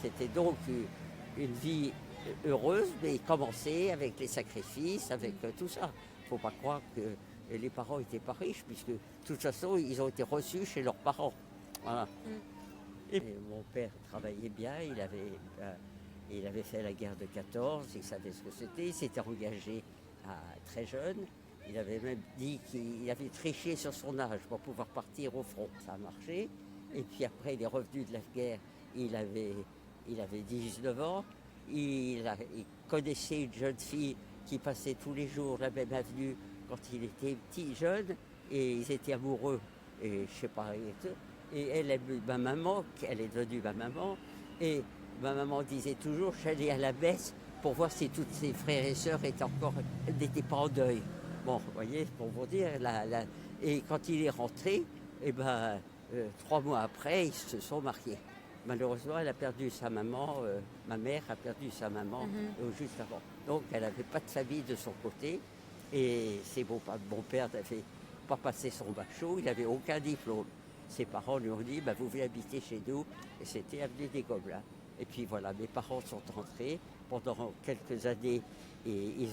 C'était donc une vie heureuse, mais commencée avec les sacrifices, avec tout ça. Il ne faut pas croire que les parents n'étaient pas riches, puisque de toute façon, ils ont été reçus chez leurs parents. Voilà. Et mon père travaillait bien, il avait fait la guerre de 14, il savait ce que c'était, il s'était engagé très jeune. Il avait même dit qu'il avait triché sur son âge pour pouvoir partir au front. Ça a marché. Et puis après, il est revenu de la guerre, il avait 19 ans. Il connaissait une jeune fille qui passait tous les jours la même avenue quand il était petit, jeune, et ils étaient amoureux. Et je sais pas, et elle est ma maman, elle est devenue ma maman, et ma maman disait toujours, j'allais à la messe pour voir si tous ses frères et sœurs n'étaient pas en deuil. Bon, vous voyez, pour vous dire, et quand il est rentré, eh ben, 3 mois après, ils se sont mariés. Malheureusement, elle a perdu sa maman, ma mère a perdu sa maman juste avant. Donc, elle n'avait pas de famille de son côté. Et mon père n'avait pas passé son bac chaud, il n'avait aucun diplôme. Ses parents lui ont dit, bah, vous venez habiter chez nous. Et c'était avenue des Gobelins. Et puis voilà, mes parents sont entrés pendant quelques années. Et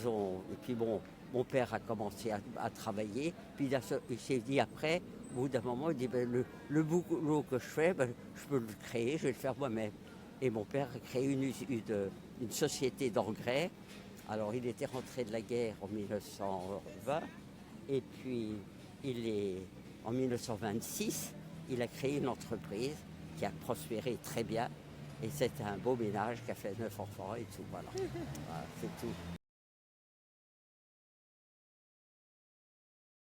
puis bon, mon père a commencé à travailler. Puis il s'est dit après, au bout d'un moment, il dit, ben, le boulot que je fais, ben, je peux le créer, je vais le faire moi-même. Et mon père a créé une société d'engrais. Alors il était rentré de la guerre en 1920. Et puis en 1926, il a créé une entreprise qui a prospéré très bien. Et c'est un beau ménage qui a fait 9 enfants et tout. Voilà, voilà c'est tout.